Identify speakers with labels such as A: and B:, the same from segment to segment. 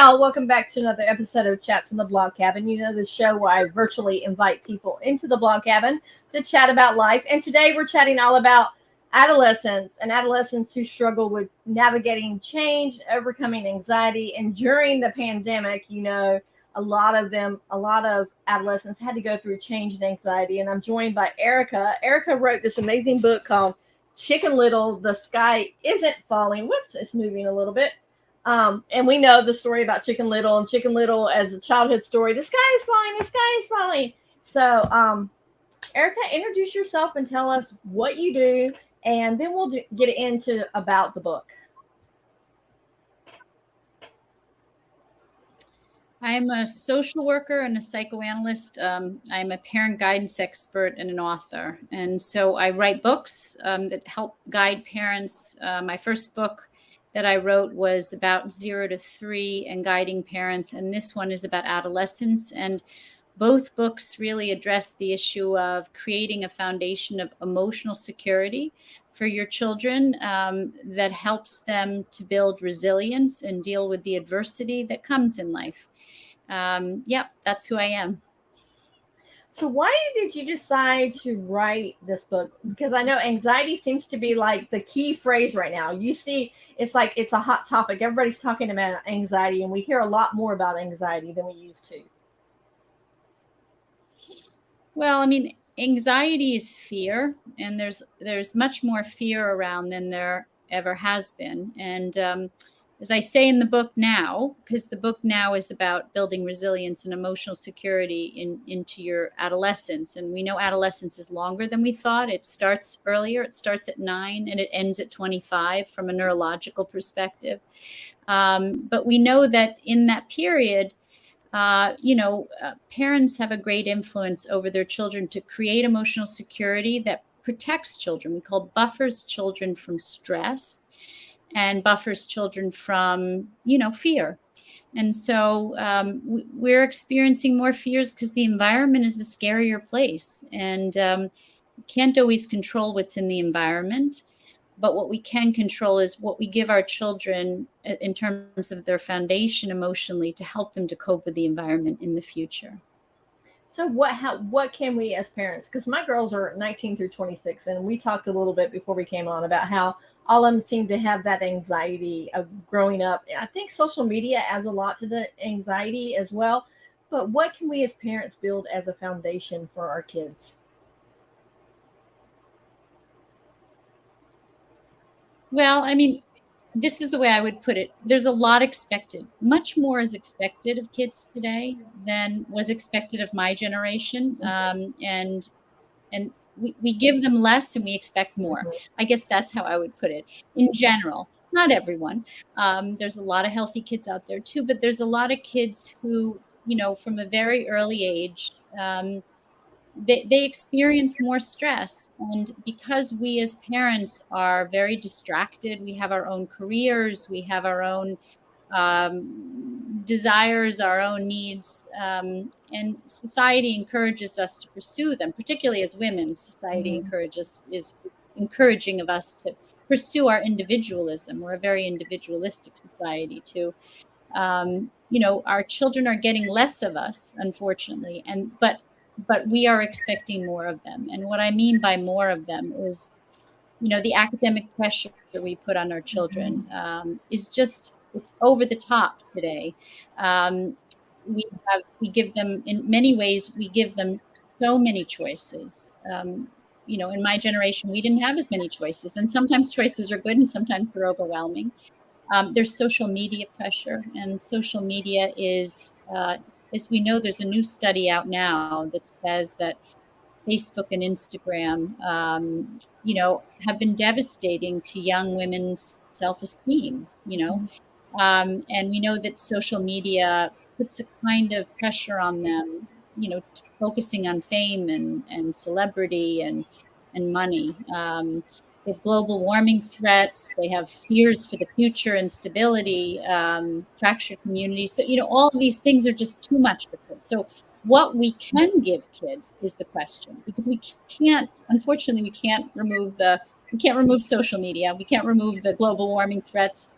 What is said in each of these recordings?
A: y'all. Welcome back to another episode of Chats in the Blog Cabin. You know, the show where I virtually invite people into the blog cabin to chat about life. And today we're chatting all about adolescents and adolescents who struggle with navigating change, overcoming anxiety. And during the pandemic, you know, a lot of adolescents had to go through change and anxiety. And I'm joined by Erica. Erica wrote this amazing book called Chicken Little, The Sky Isn't Falling. Whoops, it's moving a little bit. And we know the story about Chicken Little, and Chicken Little as a childhood story. The sky is falling. The sky is falling. So, Erica, introduce yourself and tell us what you do, and then we'll get into about the book.
B: I'm a social worker and a psychoanalyst. I'm a parent guidance expert and an author. And so I write books that help guide parents. My first book that I wrote was about 0 to 3 and guiding parents. And this one is about adolescence. And both books really address the issue of creating a foundation of emotional security for your children that helps them to build resilience and deal with the adversity that comes in life. That's who I am.
A: So why did you decide to write this book? Because I know anxiety seems to be like the key phrase right now. You see, it's like it's a hot topic. Everybody's talking about anxiety, and we hear a lot more about anxiety than we used to.
B: Well, I mean, anxiety is fear, and there's much more fear around than there ever has been. And as I say in the book now, because the book now is about building resilience and emotional security into your adolescence. And we know adolescence is longer than we thought. It starts earlier. It starts at 9 and it ends at 25 from a neurological perspective. But we know that in that period, parents have a great influence over their children to create emotional security that protects children. We call buffers children from stress and buffers children from, fear. And so we're experiencing more fears because the environment is a scarier place. And we can't always control what's in the environment. But what we can control is what we give our children in terms of their foundation emotionally to help them to cope with the environment in the future.
A: So what can we as parents, because my girls are 19 through 26, and we talked a little bit before we came on about how all of them seem to have that anxiety of growing up. I think social media adds a lot to the anxiety as well. But what can we as parents build as a foundation for our kids?
B: Well, I mean, this is the way I would put it. There's a lot expected. Much more is expected of kids today than was expected of my generation. And we give them less and we expect more. I guess that's how I would put it. In general, not everyone. There's a lot of healthy kids out there too, but there's a lot of kids who, from a very early age, they experience more stress. And because we as parents are very distracted, we have our own careers, we have our own desires, our own needs, and society encourages us to pursue them, particularly as women. Society is encouraging of us to pursue our individualism. We're a very individualistic society too. Our children are getting less of us, unfortunately, but we are expecting more of them. And what I mean by more of them is, the academic pressure that we put on our children is just, it's over the top today. We give them, in many ways, we give them so many choices. In my generation, we didn't have as many choices. And sometimes choices are good and sometimes they're overwhelming. There's social media pressure, and social media is, as we know, there's a new study out now that says that Facebook and Instagram, have been devastating to young women's self-esteem, and we know that social media puts a kind of pressure on them, focusing on fame and celebrity and money. They have global warming threats. They have fears for the future, instability, fractured communities. So, all of these things are just too much for kids. So what we can give kids is the question, because unfortunately, we can't remove social media. We can't remove the global warming threats.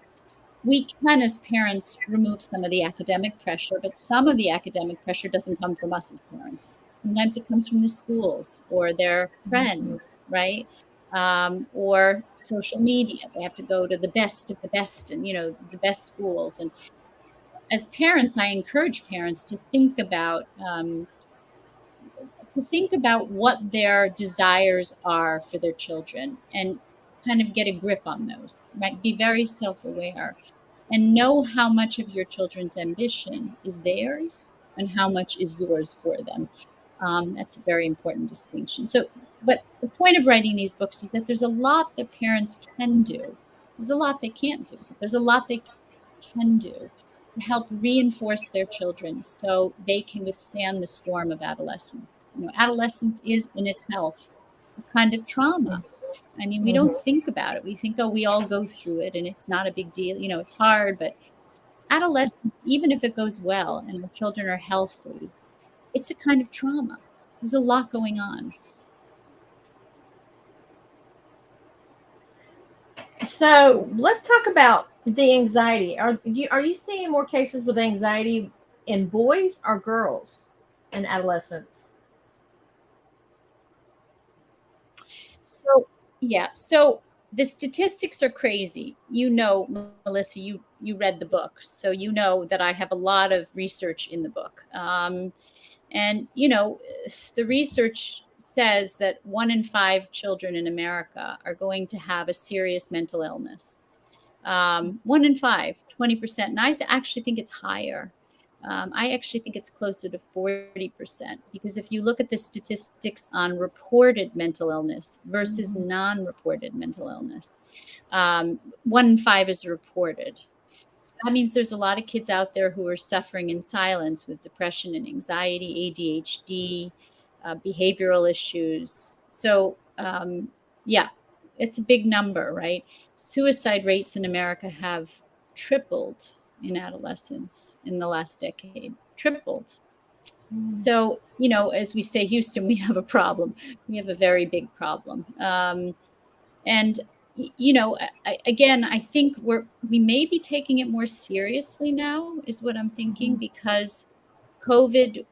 B: we can, as parents, remove some of the academic pressure, but some of the academic pressure doesn't come from us as parents. Sometimes it comes from the schools or their friends, right? Or social media. They have to go to the best of the best and, the best schools. And as parents, I encourage parents to think about what their desires are for their children and kind of get a grip on those. Right? Be very self-aware and know how much of your children's ambition is theirs and how much is yours for them. That's a very important distinction. So, but the point of writing these books is that there's a lot that parents can do. There's a lot they can't do. There's a lot they can do to help reinforce their children so they can withstand the storm of adolescence. Adolescence is in itself a kind of trauma. I mean, we don't think about it. We think, oh, we all go through it and it's not a big deal. It's hard, but adolescence, even if it goes well and our children are healthy, it's a kind of trauma. There's a lot going on.
A: So let's talk about the anxiety. Are you seeing more cases with anxiety in boys or girls in adolescence?
B: So the statistics are crazy. Melissa, you read the book, so you know that I have a lot of research in the book. And the research says that 1 in 5 children in America are going to have a serious mental illness. 1 in 5, 20%. And I actually think it's higher. I actually think it's closer to 40%, because if you look at the statistics on reported mental illness versus non-reported mental illness, 1 in 5 is reported. So that means there's a lot of kids out there who are suffering in silence with depression and anxiety, ADHD, behavioral issues. So, it's a big number, right? Suicide rates in America have tripled in adolescence in the last decade, tripled. So, as we say, Houston, we have a problem. We have a very big problem. And I think we may be taking it more seriously now, is what I'm thinking, because COVID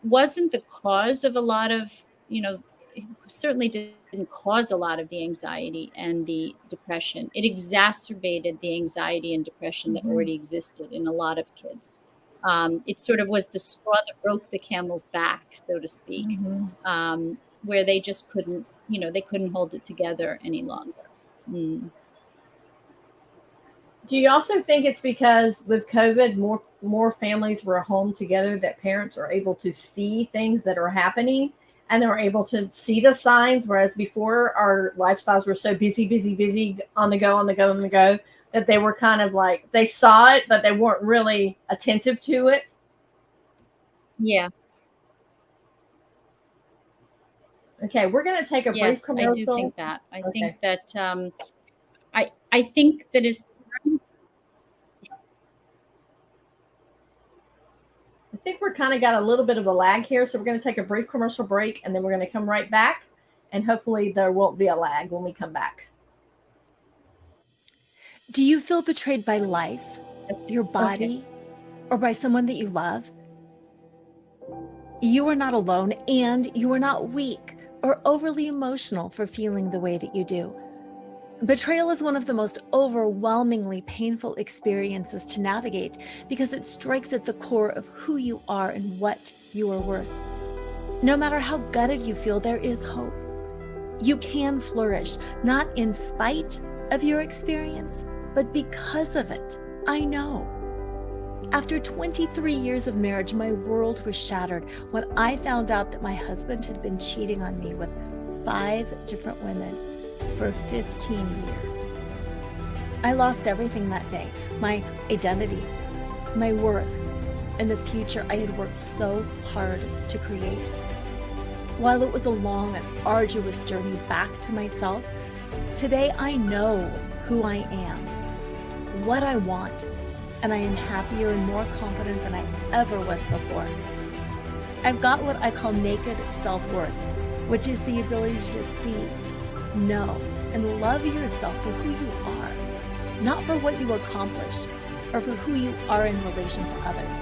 B: wasn't the cause of a lot of, it certainly didn't cause a lot of the anxiety and the depression. It exacerbated the anxiety and depression that already existed in a lot of kids. It sort of was the straw that broke the camel's back, so to speak, where they just couldn't, they couldn't hold it together any longer.
A: Do you also think it's because with COVID, more families were home together, that parents are able to see things that are happening and they're able to see the signs, whereas before our lifestyles were so busy, on the go, that they were kind of like, they saw it, but they weren't really attentive to it?
B: Yeah.
A: Okay, we're going to take a brief commercial.
B: I do think that. I think that I think that is.
A: I think we're kind of got a little bit of a lag here, so we're going to take a brief commercial break, and then we're going to come right back, and hopefully there won't be a lag when we come back.
C: Do you feel betrayed by life, your body, or by someone that you love? You are not alone, and you are not weak or overly emotional for feeling the way that you do. Betrayal is one of the most overwhelmingly painful experiences to navigate because it strikes at the core of who you are and what you are worth. No matter how gutted you feel, there is hope. You can flourish, not in spite of your experience, but because of it. I know. After 23 years of marriage, my world was shattered when I found out that my husband had been cheating on me with 5 different women for 15 years. I lost everything that day, my identity, my worth, and the future I had worked so hard to create. While it was a long and arduous journey back to myself, today I know who I am, what I want, and I am happier and more confident than I ever was before. I've got what I call naked self-worth, which is the ability to just see, know, and love yourself for who you are, not for what you accomplish, or for who you are in relation to others.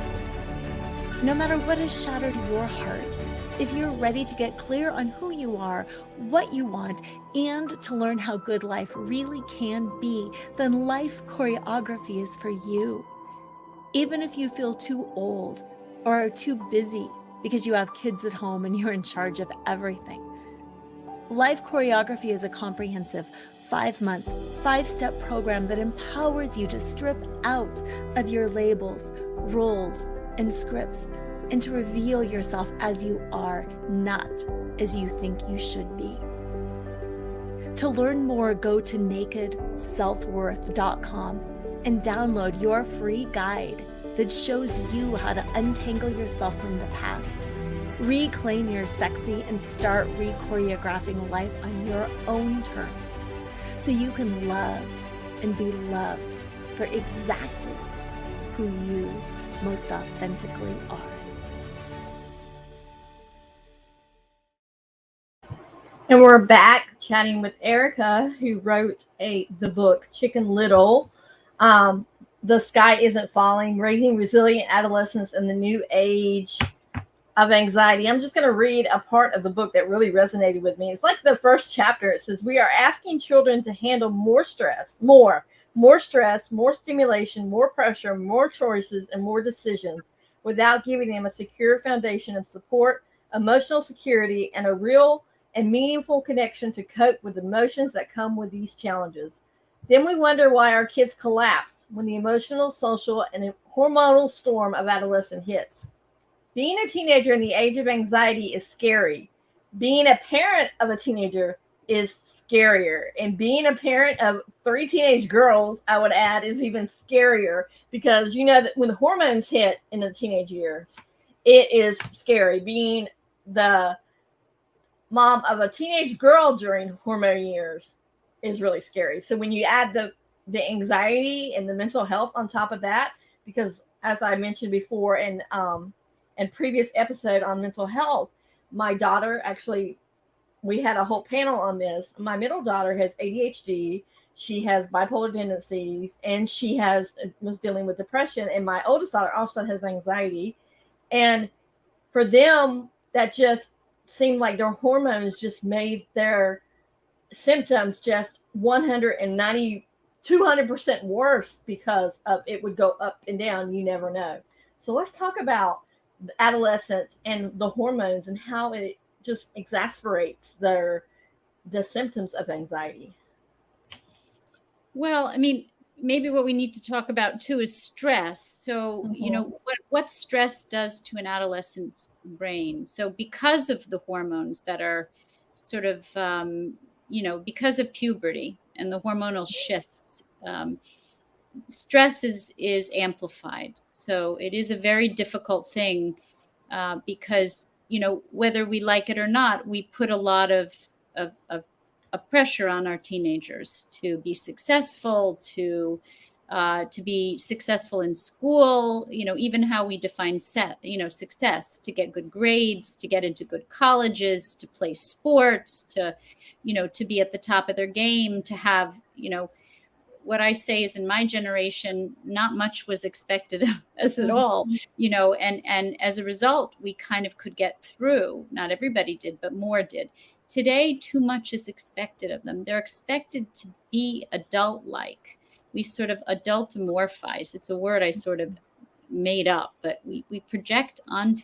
C: No matter what has shattered your heart, if you're ready to get clear on who you are, what you want, and to learn how good life really can be, then Life Choreography is for you. Even if you feel too old or are too busy because you have kids at home and you're in charge of everything, Life Choreography is a comprehensive 5-month, 5-step program that empowers you to strip out of your labels, roles, and scripts, and to reveal yourself as you are, not as you think you should be. To learn more, go to nakedselfworth.com and download your free guide that shows you how to untangle yourself from the past, reclaim your sexy, and start re-choreographing life on your own terms so you can love and be loved for exactly who you most authentically are.
A: And we're back chatting with Erica, who wrote the book Chicken Little, The Sky Isn't Falling, Raising Resilient Adolescents in the New Age of Anxiety. I'm just going to read a part of the book that really resonated with me. It's like the first chapter. It says, we are asking children to handle more stress, more stress, more stimulation, more pressure, more choices, and more decisions without giving them a secure foundation of support, emotional security, and a real and meaningful connection to cope with the emotions that come with these challenges. Then we wonder why our kids collapse when the emotional, social, and hormonal storm of adolescence hits. Being a teenager in the age of anxiety is scary. Being a parent of a teenager is scarier. And being a parent of 3 teenage girls, I would add, is even scarier, because you know that when the hormones hit in the teenage years, it is scary. Being the mom of a teenage girl during hormone years is really scary. So when you add the anxiety and the mental health on top of that, because as I mentioned before in previous episode on mental health, my daughter, actually, we had a whole panel on this. My middle daughter has ADHD. She has bipolar tendencies, and she was dealing with depression. And my oldest daughter also has anxiety. And for them, that just seemed like their hormones just made their symptoms just 190, 200% worse, because of it would go up and down. You never know. So let's talk about adolescence and the hormones and how it just exacerbates the symptoms of anxiety.
B: Well, I mean, maybe what we need to talk about too is stress. So, you know, what stress does to an adolescent's brain. So because of the hormones that are sort of, because of puberty and the hormonal shifts, stress is amplified. So it is a very difficult thing because, whether we like it or not, we put a lot of pressure on our teenagers to be successful, to be successful in school, even how we define success, to get good grades, to get into good colleges, to play sports, to be at the top of their game, to have, what I say is, in my generation, not much was expected of us at all, and as a result, we kind of could get through. Not everybody did, but more did. Today, too much is expected of them. They're expected to be adult-like. We sort of adultomorphize. It's a word I sort of made up, but we project on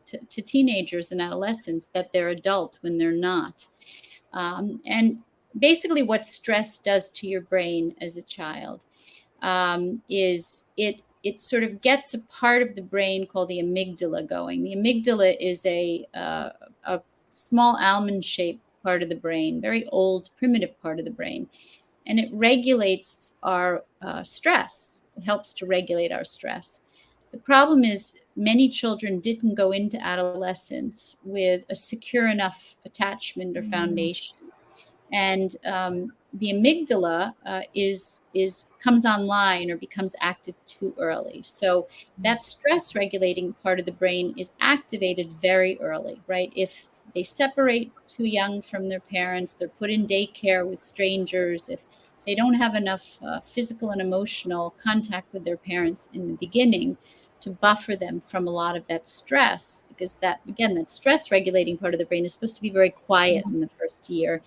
B: to teenagers and adolescents that they're adult when they're not. And basically what stress does to your brain as a child is it sort of gets a part of the brain called the amygdala going. The amygdala is a small almond-shaped part of the brain, very old, primitive part of the brain. And it regulates our stress. It helps to regulate our stress. The problem is many children didn't go into adolescence with a secure enough attachment or foundation. And the amygdala comes online or becomes active too early. So that stress regulating part of the brain is activated very early, right? If they separate too young from their parents, they're put in daycare with strangers, if they don't have enough physical and emotional contact with their parents in the beginning to buffer them from a lot of that stress, because that, again, that stress regulating part of the brain is supposed to be very quiet in the first year.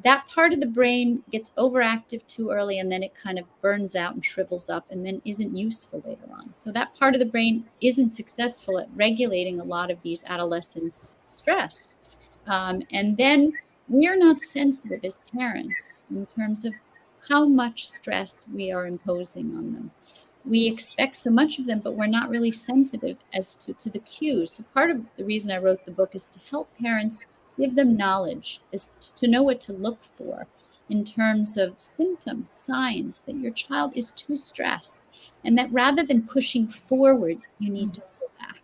B: That part of the brain gets overactive too early, and then it kind of burns out and shrivels up and then isn't useful later on. So that part of the brain isn't successful at regulating a lot of these adolescents' stress. And then we're not sensitive as parents in terms of how much stress we are imposing on them. We expect so much of them, but we're not really sensitive as to the cues. So part of the reason I wrote the book is to help parents, give them knowledge, is to know what to look for in terms of symptoms, signs that your child is too stressed, and that rather than pushing forward, you need to pull back.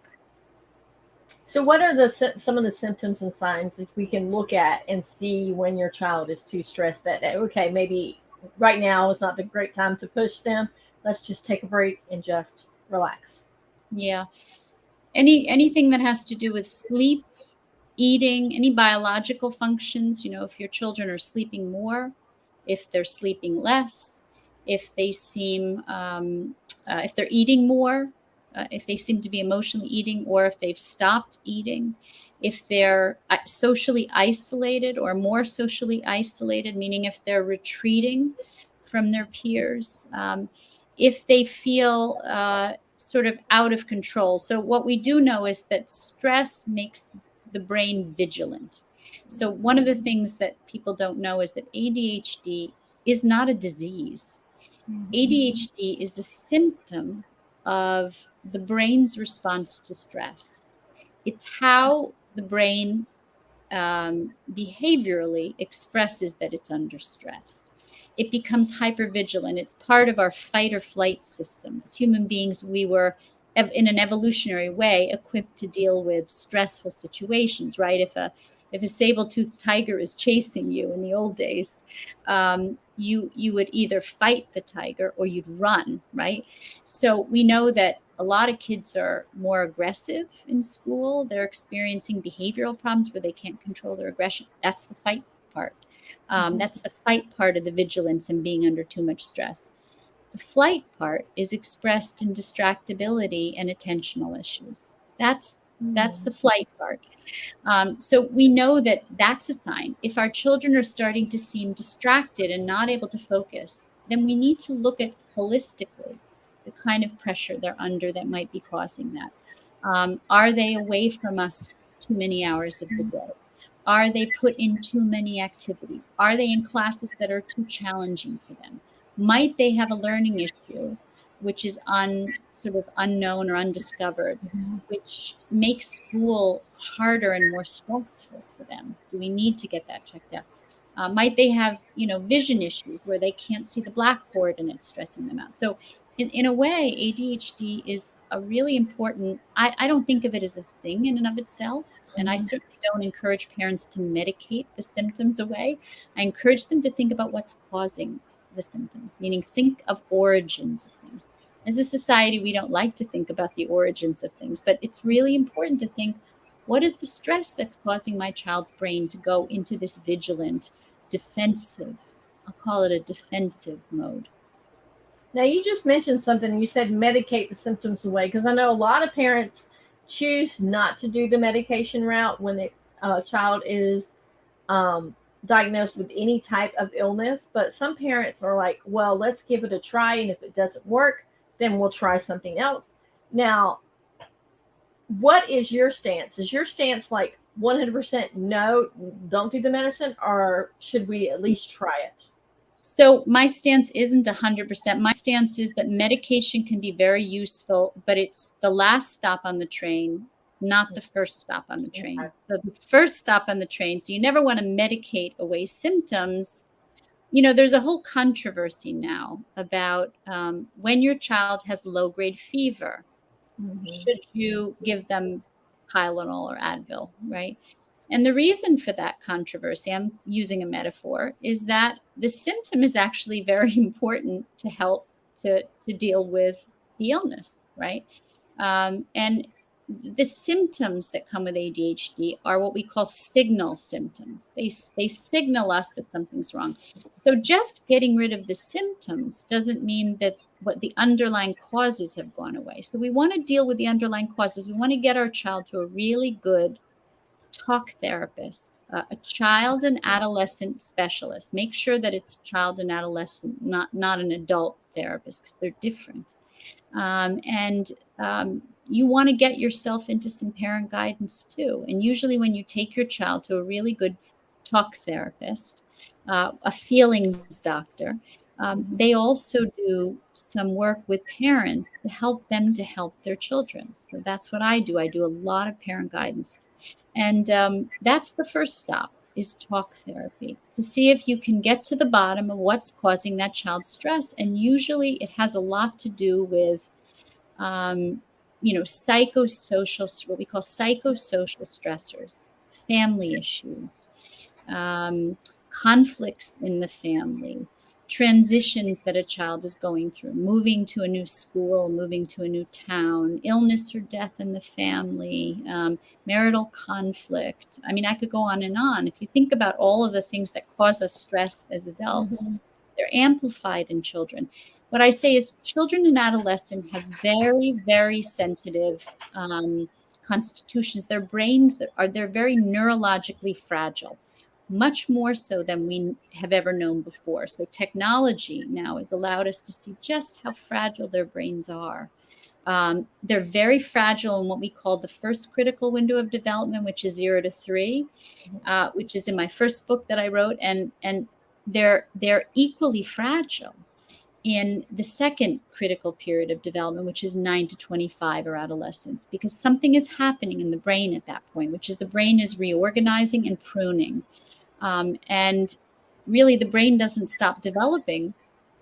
A: So what are some of the symptoms and signs that we can look at and see when your child is too stressed that, okay, maybe right now is not the great time to push them. Let's just take a break and just relax.
B: Yeah. Anything that has to do with sleep, eating, any biological functions, if your children are sleeping more, if they're sleeping less, if they seem, if they're eating more, if they seem to be emotionally eating, or if they've stopped eating, if they're socially isolated or more socially isolated, meaning if they're retreating from their peers, if they feel sort of out of control. So what we do know is that stress makes the brain vigilant. So one of the things that people don't know is that ADHD is not a disease. ADHD is a symptom of the brain's response to stress. It's how the brain behaviorally expresses that it's under stress. It becomes hypervigilant. It's part of our fight or flight system. As human beings, we were, in an evolutionary way, equipped to deal with stressful situations, right? If a saber-toothed tiger is chasing you in the old days, you would either fight the tiger or you'd run, right? So we know that a lot of kids are more aggressive in school. They're experiencing behavioral problems where they can't control their aggression. That's the fight part. That's the fight part of the vigilance and being under too much stress. The flight part is expressed in distractibility and attentional issues. That's the flight part. So we know that that's a sign. If our children are starting to seem distracted and not able to focus, then we need to look at holistically the kind of pressure they're under that might be causing that. Are they away from us too many hours of the day? Are they put in too many activities? Are they in classes that are too challenging for them? Might they have a learning issue, which is sort of unknown or undiscovered, which makes school harder and more stressful for them? Do we need to get that checked out? Might they have, vision issues where they can't see the blackboard and it's stressing them out? So in a way, ADHD is a really important, I don't think of it as a thing in and of itself. And I certainly don't encourage parents to medicate the symptoms away. I encourage them to think about what's causing the symptoms, meaning think of origins of things. As a society, we don't like to think about the origins of things, but it's really important to think, what is the stress that's causing my child's brain to go into this vigilant, defensive, I'll call it a defensive mode?
A: Now, you just mentioned something. You said medicate the symptoms away, because I know a lot of parents choose not to do the medication route when a child is diagnosed with any type of illness. But some parents are like, well, let's give it a try. And if it doesn't work, then we'll try something else. Now, what is your stance? Is your stance like 100% no, don't do the medicine, or should we at least try it?
B: So my stance isn't 100%. My stance is that medication can be very useful, but it's the last stop on the train, not the first stop on the train. Okay. So the first stop on the train, so you never want to medicate away symptoms. There's a whole controversy now about when your child has low-grade fever, should you give them Tylenol or Advil, right? And the reason for that controversy, I'm using a metaphor, is that the symptom is actually very important to help to deal with the illness, right? And the symptoms that come with ADHD are what we call signal symptoms. They signal us that something's wrong. So just getting rid of the symptoms doesn't mean that what the underlying causes have gone away. So we want to deal with the underlying causes. We want to get our child to a really good talk therapist, a child and adolescent specialist. Make sure that it's child and adolescent, not an adult therapist, because they're different. And you want to get yourself into some parent guidance too. And usually when you take your child to a really good talk therapist, a feelings doctor, they also do some work with parents to help them to help their children. So that's what I do. I do a lot of parent guidance. And that's the first stop, is talk therapy, to see if you can get to the bottom of what's causing that child's stress. And usually it has a lot to do with psychosocial, what we call psychosocial stressors, family issues, conflicts in the family, transitions that a child is going through, moving to a new school, moving to a new town, illness or death in the family, marital conflict. I mean, I could go on and on. If you think about all of the things that cause us stress as adults, they're amplified in children. What I say is children and adolescents have very, very sensitive constitutions. Their brains, they're very neurologically fragile, much more so than we have ever known before. So technology now has allowed us to see just how fragile their brains are. They're very fragile in what we call the first critical window of development, which is 0 to 3, which is in my first book that I wrote. And they're equally fragile in the second critical period of development, which is 9 to 25, or adolescence, because something is happening in the brain at that point, which is the brain is reorganizing and pruning. And really the brain doesn't stop developing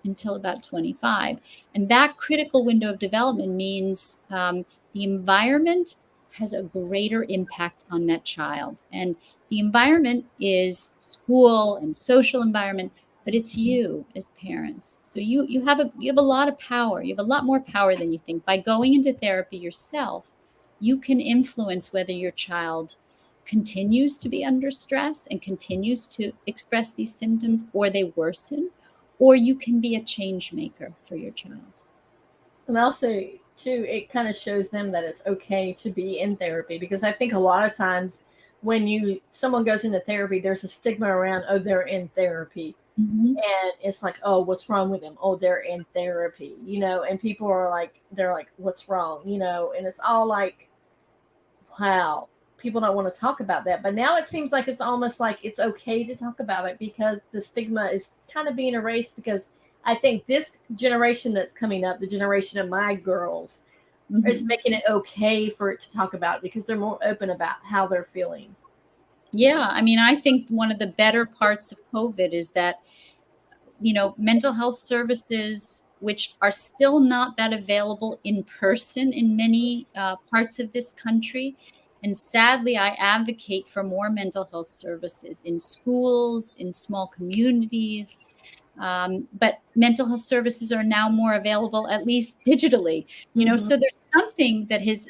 B: until about 25. And that critical window of development means the environment has a greater impact on that child. And the environment is school and social environment, but it's you as parents. So you have a lot of power. You have a lot more power than you think. By going into therapy yourself, you can influence whether your child continues to be under stress and continues to express these symptoms, or they worsen, or you can be a change maker for your child.
A: And also, too, it kind of shows them that it's okay to be in therapy, because I think a lot of times when someone goes into therapy, there's a stigma around, oh, they're in therapy. And it's like, oh, what's wrong with them? Oh, they're in therapy, and people are like, they're like, what's wrong? And it's all like, wow, people don't want to talk about that. But now it seems like it's almost like it's okay to talk about it, because the stigma is kind of being erased. Because I think this generation that's coming up, the generation of my girls, is making it okay for it to talk about, because they're more open about how they're feeling.
B: Yeah, I mean, I think one of the better parts of COVID is that, mental health services, which are still not that available in person in many parts of this country. And sadly, I advocate for more mental health services in schools, in small communities. But mental health services are now more available, at least digitally, so there's something that has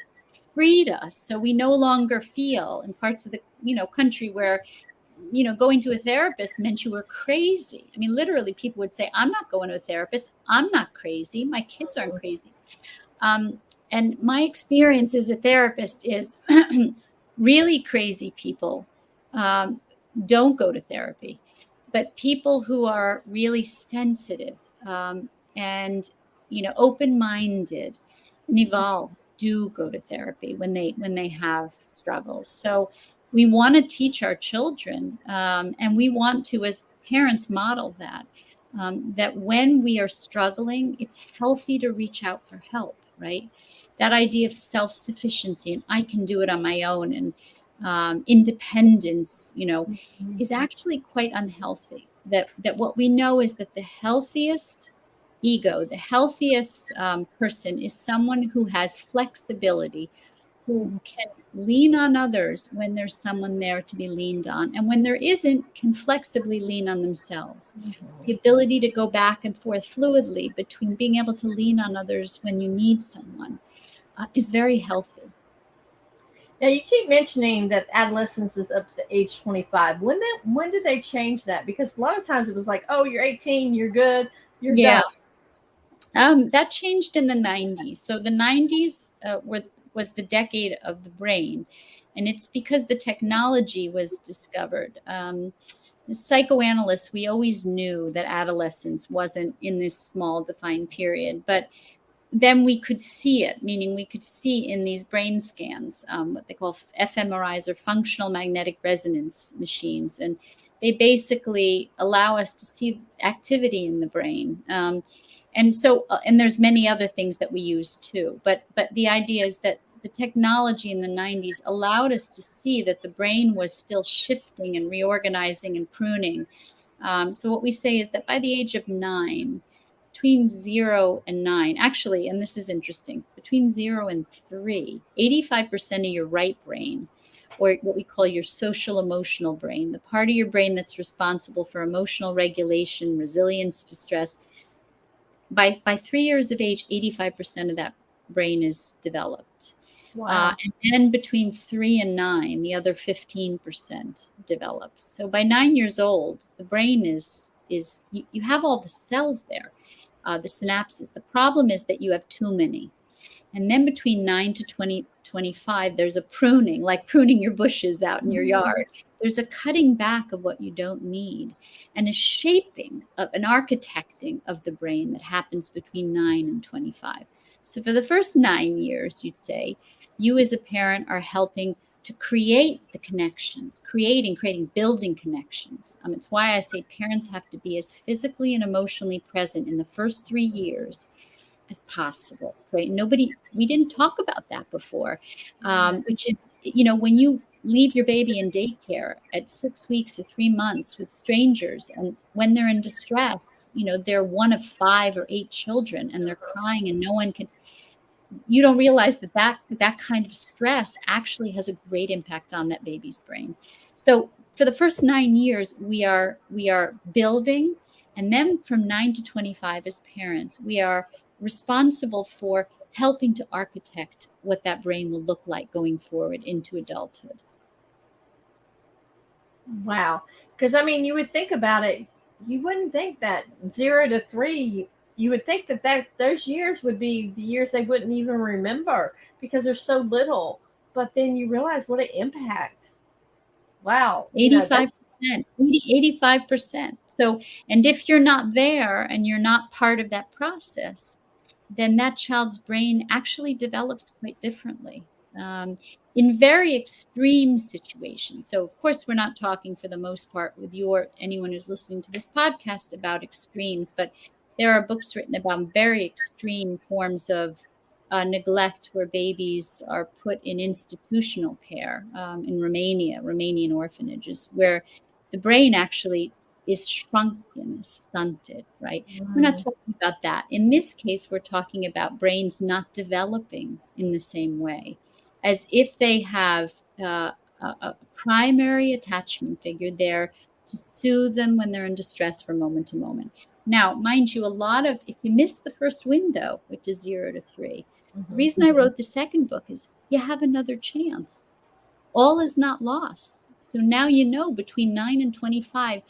B: freed us. So we no longer feel in parts of the, country where, going to a therapist meant you were crazy. I mean, literally people would say, I'm not going to a therapist. I'm not crazy. My kids aren't crazy. And my experience as a therapist is really crazy people don't go to therapy, but people who are really sensitive and, open-minded and evolved do go to therapy when they have struggles. So we want to teach our children, and we want to, as parents, model that when we are struggling, it's healthy to reach out for help, right? That idea of self-sufficiency and I can do it on my own, and independence, is actually quite unhealthy. That what we know is that the healthiest ego, the healthiest person is someone who has flexibility, who can lean on others when there's someone there to be leaned on, and when there isn't, can flexibly lean on themselves. The ability to go back and forth fluidly between being able to lean on others when you need someone is very healthy.
A: Now you keep mentioning that adolescence is up to age 25. When did they change that? Because a lot of times it was like, oh, you're 18, you're good, you're
B: Yeah.
A: done.
B: That changed in the 90s. So the 90s was the decade of the brain. And it's because the technology was discovered. As psychoanalysts, we always knew that adolescence wasn't in this small defined period, but then we could see it, meaning we could see in these brain scans, what they call fMRIs, or functional magnetic resonance machines. And they basically allow us to see activity in the brain. And there's many other things that we use too. But the idea is that the technology in the 90s allowed us to see that the brain was still shifting and reorganizing and pruning. So what we say is that by the age of 9, between 0 and 9, actually, and this is interesting, between 0 and 3, 85% of your right brain, or what we call your social emotional brain, the part of your brain that's responsible for emotional regulation, resilience to stress, by 3 years of age, 85% of that brain is developed.
A: Wow.
B: And then between 3 and 9, the other 15% develops. So by 9 years old, the brain is you have all the cells there, the synapses. The problem is that you have too many. And then between 9 to 25, there's a pruning, like pruning your bushes out in your yard. There's a cutting back of what you don't need, and a shaping of an architecting of the brain that happens between 9 and 25. So for the first 9 years, you'd say, you as a parent are helping to create the connections, creating, building connections. It's why I say parents have to be as physically and emotionally present in the first 3 years as possible, right? We didn't talk about that before, which is, when you leave your baby in daycare at 6 weeks or 3 months with strangers, and when they're in distress, they're one of 5 or 8 children and they're crying and no one can, you don't realize that kind of stress actually has a great impact on that baby's brain. So for the first 9 years, we are building, and then from 9 to 25 as parents, we are responsible for helping to architect what that brain will look like going forward into adulthood.
A: Wow. Because, I mean, you would think about it, you wouldn't think that 0 to 3, you would think that those years would be the years they wouldn't even remember because there's so little. But then you realize what an impact. Wow.
B: 85%, 85%. So, and if you're not there and you're not part of that process, then that child's brain actually develops quite differently. In very extreme situations. So, of course, we're not talking for the most part with anyone who's listening to this podcast about extremes, but there are books written about very extreme forms of neglect where babies are put in institutional care in Romanian orphanages, where the brain actually is shrunken, stunted, right? We're not talking about that. In this case, we're talking about brains not developing in the same way, as if they have a primary attachment figure there to soothe them when they're in distress from moment to moment. Now, mind you, if you miss the first window, which is 0 to 3, the reason I wrote the second book is you have another chance. All is not lost. So now between 9 and 25,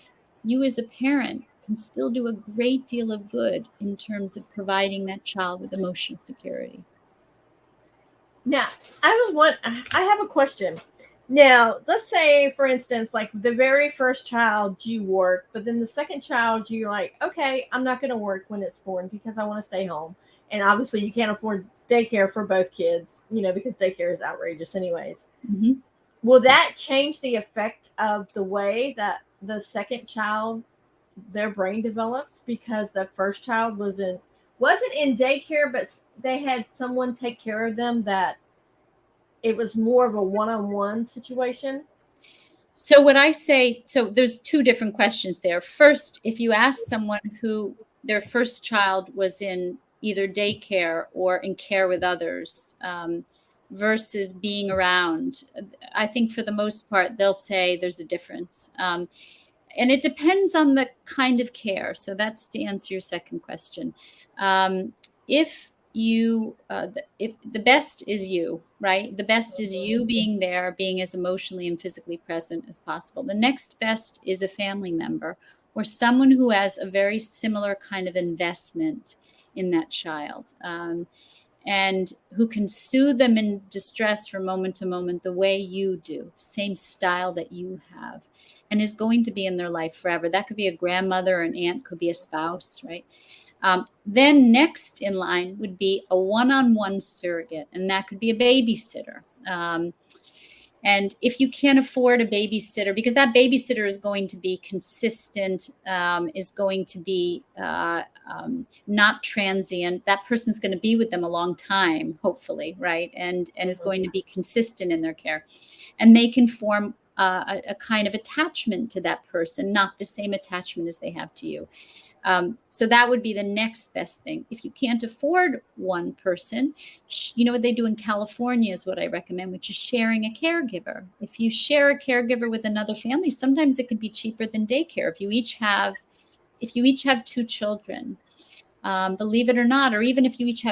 B: you as a parent can still do a great deal of good in terms of providing that child with emotional security.
A: Now, I have a question. Now, let's say, for instance, like the very first child you work, but then the second child you're like, okay, I'm not going to work when it's born because I want to stay home. And obviously you can't afford daycare for both kids, because daycare is outrageous anyways.
B: Mm-hmm.
A: Will that change the effect of the way that the second child, their brain develops, because the first child wasn't in daycare, but they had someone take care of them, that it was more of a one-on-one situation?
B: So what I say, so there's 2 different questions there. First, if you ask someone who their first child was in either daycare or in care with others versus being around, I think for the most part, they'll say there's a difference. And it depends on the kind of care. So that's to answer your second question. If the best is you, right? The best is you being there, being as emotionally and physically present as possible. The next best is a family member or someone who has a very similar kind of investment in that child, and who can soothe them in distress from moment to moment the way you do, the same style that you have, and is going to be in their life forever. That could be a grandmother, an aunt, could be a spouse, right? Then next in line would be a one-on-one surrogate, and that could be a babysitter. And if you can't afford a babysitter, because that babysitter is going to be consistent, is going to be not transient, that person's going to be with them a long time, hopefully, right? And is going to be consistent in their care. And they can form a kind of attachment to that person, not the same attachment as they have to you. So that would be the next best thing. If you can't afford one person, you know what they do in California is what I recommend, which is sharing a caregiver. If you share a caregiver with another family, sometimes it could be cheaper than daycare. If you each have 2 children, believe it or not, or even if you each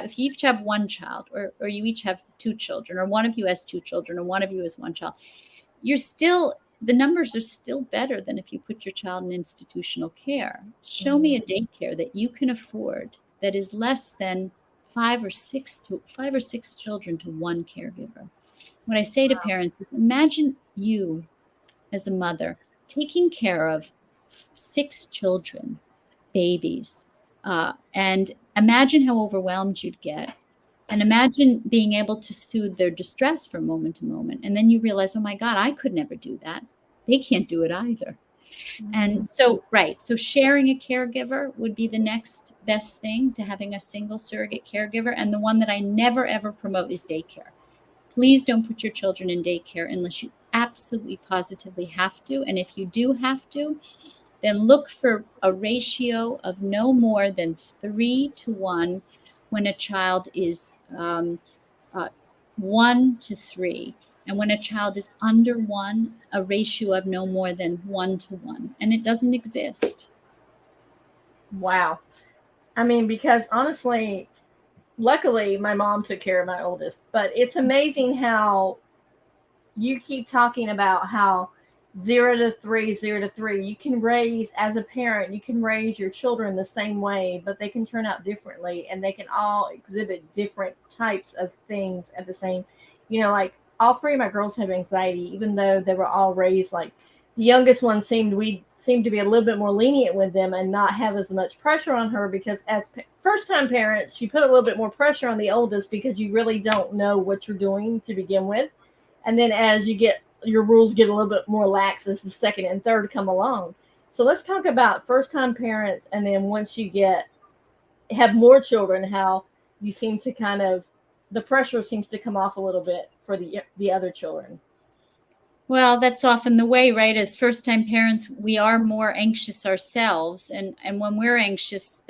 B: have one child, or you each have 2 children, or one of you has 2 children, or one of you has 1 child, the numbers are still better than if you put your child in institutional care. Show me a daycare that you can afford that is less than 5 or 6 children to 1 caregiver. What I say to parents is, imagine you as a mother taking care of 6 children, babies, and imagine how overwhelmed you'd get. And imagine being able to soothe their distress from moment to moment. And then you realize, oh my God, I could never do that. They can't do it either. And so sharing a caregiver would be the next best thing to having a single surrogate caregiver. And the one that I never, ever promote is daycare. Please don't put your children in daycare unless you absolutely positively have to. And if you do have to, then look for a ratio of no more than 3 to 1 when a child is 1 to 3. And when a child is under 1, a ratio of no more than 1 to 1. And it doesn't exist.
A: Wow. I mean, because honestly, luckily my mom took care of my oldest, but it's amazing how you keep talking about how 0 to 3, 0 to 3, you can raise, as a parent, you can raise your children the same way, but they can turn out differently, and they can all exhibit different types of things at the same, like all 3 of my girls have anxiety, even though they were all raised, like the youngest one seemed to be a little bit more lenient with them and not have as much pressure on her, because as first-time parents, you put a little bit more pressure on the oldest because you really don't know what you're doing to begin with. And then as your rules get a little bit more lax as the second and third come along. So let's talk about first-time parents, and then once you have more children, how you seem to the pressure seems to come off a little bit for the other children.
B: Well, that's often the way, right? As first-time parents, we are more anxious ourselves. And when we're anxious,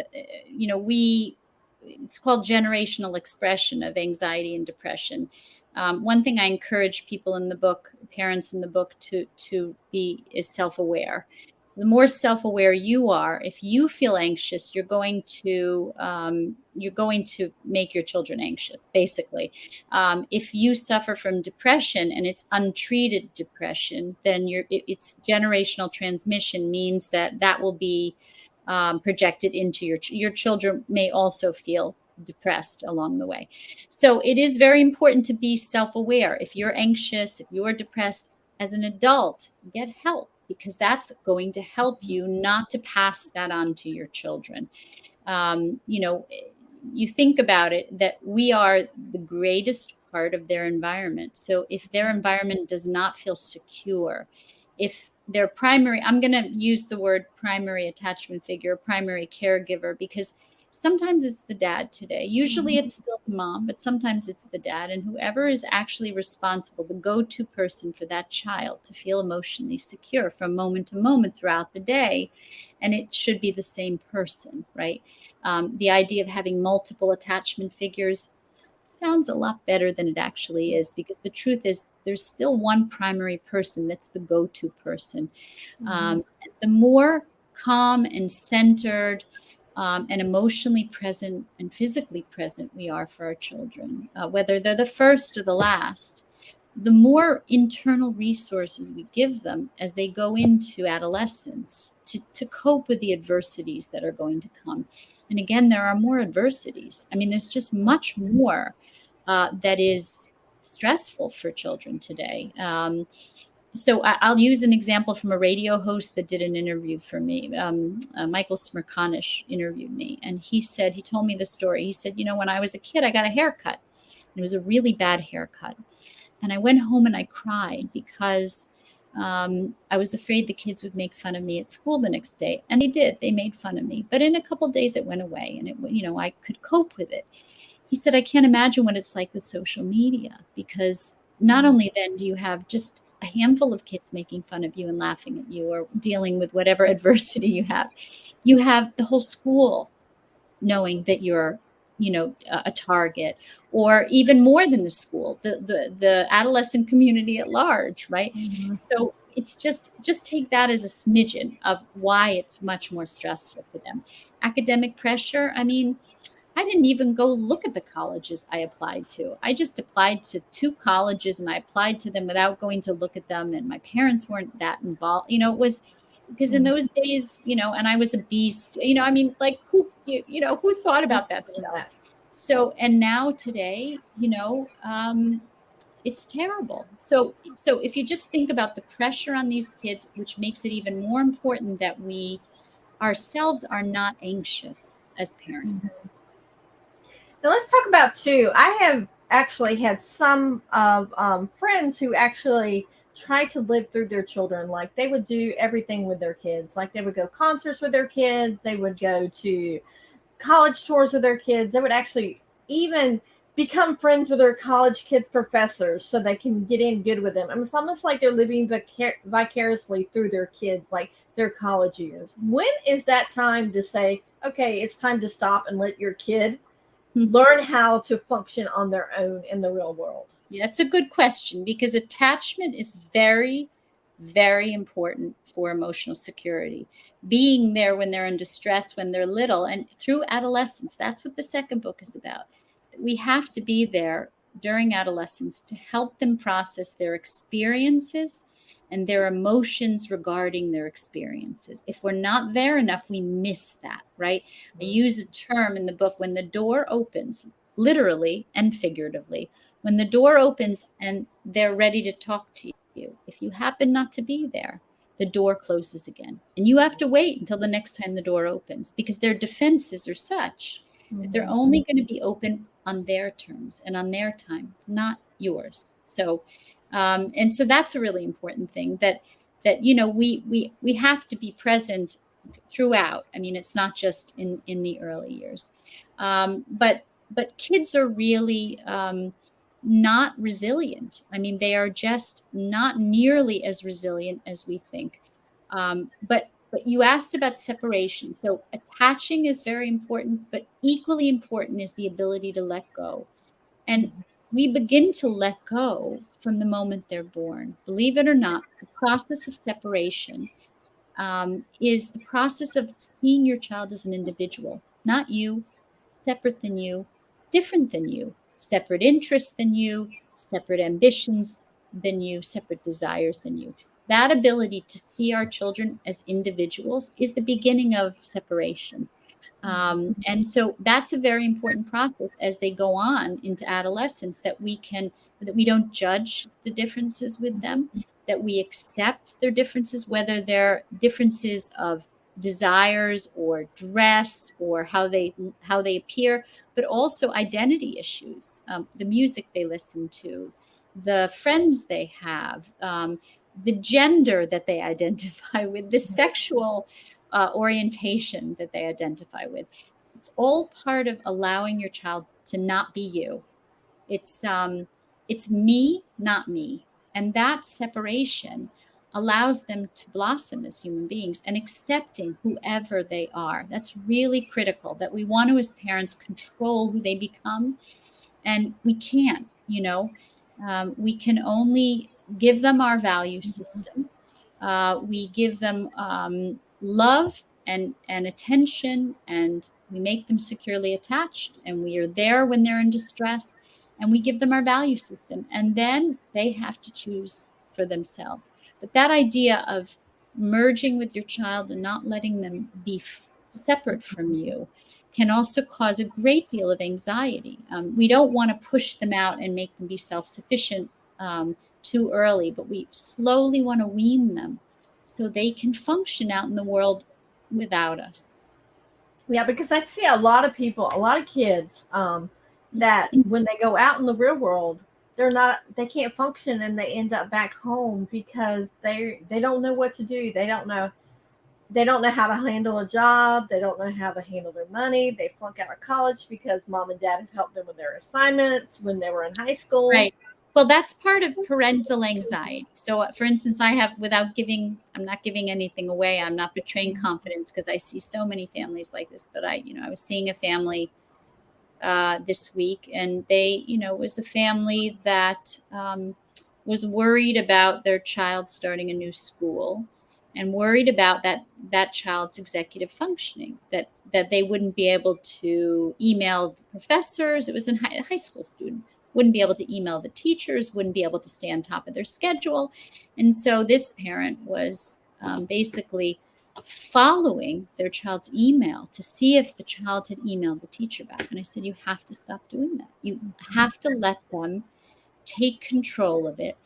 B: it's called generational expression of anxiety and depression. One thing I encourage people in the book, parents in the book, to be is self-aware. So the more self-aware you are, if you feel anxious, you're going to make your children anxious, basically. If you suffer from depression and it's untreated depression, then it's generational transmission, means that will be projected into your children may also feel depressed along the way. So it is very important to be self-aware. If you're anxious, if you're depressed, as an adult, get help, because that's going to help you not to pass that on to your children. You think about it, that we are the greatest part of their environment. So if their environment does not feel secure, if their I'm going to use the word primary attachment figure, primary caregiver, because sometimes it's the dad today. Usually it's still the mom, but sometimes it's the dad. And whoever is actually responsible, the go-to person for that child to feel emotionally secure from moment to moment throughout the day. And it should be the same person, right? The idea of having multiple attachment figures sounds a lot better than it actually is, because the truth is there's still one primary person that's the go-to person. The more calm and centered and emotionally present and physically present we are for our children, whether they're the first or the last, the more internal resources we give them as they go into adolescence to cope with the adversities that are going to come. And again, there are more adversities. I mean, there's just much more that is stressful for children today. So I'll use an example from a radio host that did an interview for me. Michael Smerconish interviewed me, and he told me the story. He said, when I was a kid, I got a haircut. It was a really bad haircut. And I went home and I cried because I was afraid the kids would make fun of me at school the next day. And they did. They made fun of me. But in a couple of days, it went away, and I could cope with it. He said, I can't imagine what it's like with social media, because not only then do you have just a handful of kids making fun of you and laughing at you or dealing with whatever adversity you have the whole school knowing that you're a target, or even more than the school, the adolescent community at large, right? Mm-hmm. So it's just take that as a smidgen of why it's much more stressful for them. Academic pressure, I mean, I didn't even go look at the colleges I applied to. I just applied to 2 colleges, and I applied to them without going to look at them. And my parents weren't that involved. It was because in those days, and I was a beast, I mean, like who thought about that stuff? So, and now today, it's terrible. So if you just think about the pressure on these kids, which makes it even more important that we ourselves are not anxious as parents.
A: Now let's talk about too. I have actually had some of friends who actually try to live through their children. Like they would do everything with their kids. Like they would go concerts with their kids. They would go to college tours with their kids. They would actually even become friends with their college kids' professors so they can get in good with them. I mean, it's almost like they're living vicariously through their kids, like their college years. When is that time to say, okay, it's time to stop and let your kid learn how to function on their own in the real world?
B: Yeah, it's a good question, because attachment is very, very important for emotional security. Being there when they're in distress, when they're little, and through adolescence. That's what the second book is about. We have to be there during adolescence to help them process their experiences and their emotions regarding their experiences. If we're not there enough, we miss that, right? I use a term in the book, when the door opens, literally and figuratively, when the door opens and they're ready to talk to you, if you happen not to be there, the door closes again. And you have to wait until the next time the door opens, because their defenses are such that they're only going to be open on their terms and on their time, not yours. So, and so that's a really important thing that we have to be present throughout. I mean, it's not just in the early years, but kids are really not resilient. I mean, they are just not nearly as resilient as we think. But you asked about separation. So attaching is very important, but equally important is the ability to let go. And we begin to let go from the moment they're born. Believe it or not, the process of separation is the process of seeing your child as an individual, not you, separate than you, different than you, separate interests than you, separate ambitions than you, separate desires than you. That ability to see our children as individuals is the beginning of separation. And so that's a very important process as they go on into adolescence, that we don't judge the differences with them, that we accept their differences, whether they're differences of desires or dress or how they appear, but also identity issues, the music they listen to, the friends they have, the gender that they identify with, the sexual orientation that they identify with. It's all part of allowing your child to not be you. It's me, not me. And that separation allows them to blossom as human beings and accepting whoever they are. That's really critical, that we want to, as parents, control who they become. And we can't, we can only give them our value system. We give them love and attention, and we make them securely attached, and we are there when they're in distress, and we give them our value system, and then they have to choose for themselves. But that idea of merging with your child and not letting them be separate from you can also cause a great deal of anxiety. We don't want to push them out and make them be self-sufficient too early, but we slowly want to wean them so they can function out in the world without us.
A: Yeah, because I see a lot of people, a lot of kids that when they go out in the real world, they can't function, and they end up back home because they don't know what to do. They don't know how to handle a job. They don't know how to handle their money. They flunk out of college because mom and dad have helped them with their assignments when they were in high school.
B: Right. Well, that's part of parental anxiety. So, for instance, I'm not giving anything away. I'm not betraying confidence, because I see so many families like this. But I was seeing a family this week, and it was a family that was worried about their child starting a new school, and worried about that child's executive functioning, that they wouldn't be able to email the professors. It was a high school student. Wouldn't be able to email the teachers, wouldn't be able to stay on top of their schedule. And so this parent was basically following their child's email to see if the child had emailed the teacher back. And I said, you have to stop doing that. You have to let them take control of it.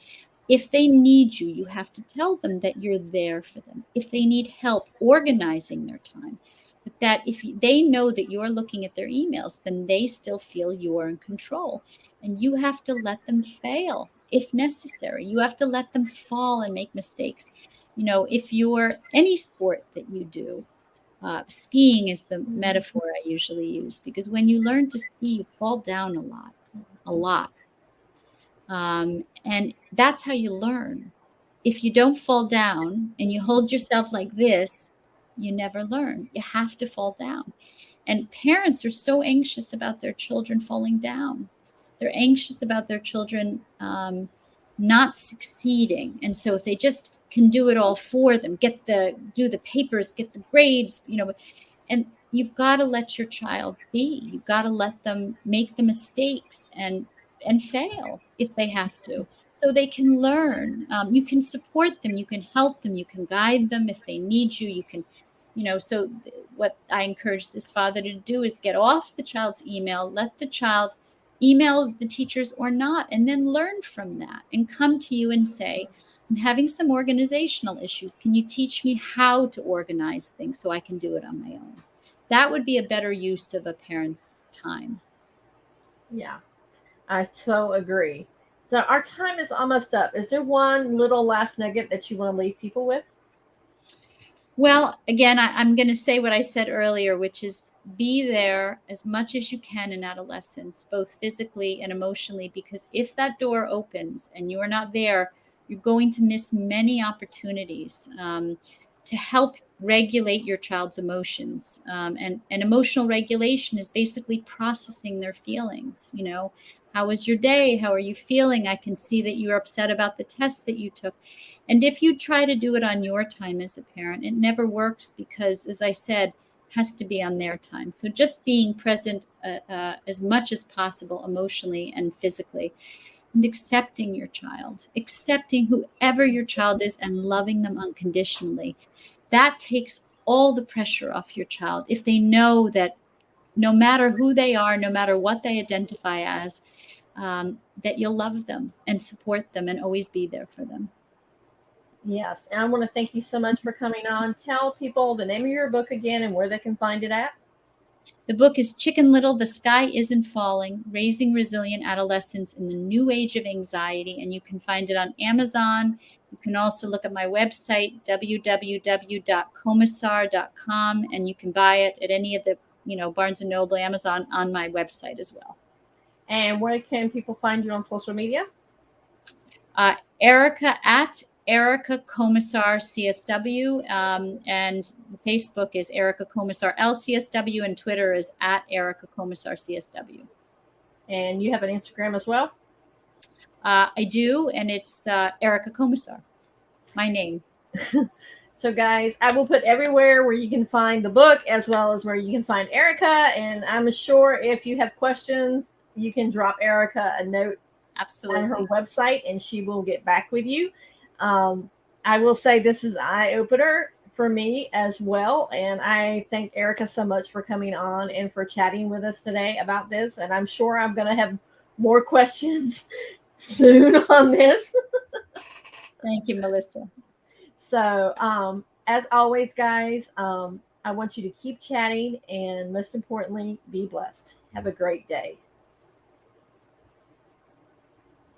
B: If they need you, you have to tell them that you're there for them. If they need help organizing their time, but that if they know that you're looking at their emails, then they still feel you are in control. And you have to let them fail if necessary. You have to let them fall and make mistakes. If you're any sport that you do, skiing is the metaphor I usually use, because when you learn to ski, you fall down a lot. And that's how you learn. If you don't fall down and you hold yourself like this, you never learn. You have to fall down. And parents are so anxious about their children falling down. They're anxious about their children not succeeding. And so if they just can do it all for them, do the papers, get the grades, and you've got to let your child be. You've got to let them make the mistakes and fail if they have to, so they can learn. You can support them, you can help them, you can guide them if they need you. You can, so what I encourage this father to do is get off the child's email, let the child email the teachers or not, and then learn from that and come to you and say, I'm having some organizational issues. Can you teach me how to organize things so I can do it on my own? That would be a better use of a parent's time.
A: Yeah, I so agree. So our time is almost up. Is there one little last nugget that you want to leave people with?
B: Well, again, I'm going to say what I said earlier, which is be there as much as you can in adolescence, both physically and emotionally, because if that door opens and you are not there, you're going to miss many opportunities to help regulate your child's emotions. And emotional regulation is basically processing their feelings. How was your day? How are you feeling? I can see that you're upset about the test that you took. And if you try to do it on your time as a parent, it never works, because, as I said, has to be on their time. So just being present as much as possible emotionally and physically, and accepting your child, accepting whoever your child is and loving them unconditionally. That takes all the pressure off your child. If they know that no matter who they are, no matter what they identify as, that you'll love them and support them and always be there for them.
A: Yes. And I want to thank you so much for coming on. Tell people the name of your book again and where they can find it at.
B: The book is Chicken Little, The Sky Isn't Falling, Raising Resilient Adolescents in the New Age of Anxiety. And you can find it on Amazon. You can also look at my website, www.komisar.com, and you can buy it at any of the, Barnes & Noble, Amazon, on my website as well.
A: And where can people find you on social media?
B: Erica at Erica Komisar CSW, and Facebook is Erica Komisar LCSW, and Twitter is at Erica Komisar CSW.
A: And you have an Instagram as well?
B: I do, and it's Erica Komisar, my name.
A: So, guys, I will put everywhere where you can find the book as well as where you can find Erica. And I'm sure if you have questions, you can drop Erica a note
B: Absolutely.
A: on her website and she will get back with you. I will say this is eye opener for me as well. And I thank Erica so much for coming on and for chatting with us today about this. And I'm sure I'm going to have more questions soon on this.
B: Thank you, Melissa.
A: So, as always, guys, I want you to keep chatting and most importantly, be blessed. Have a great day.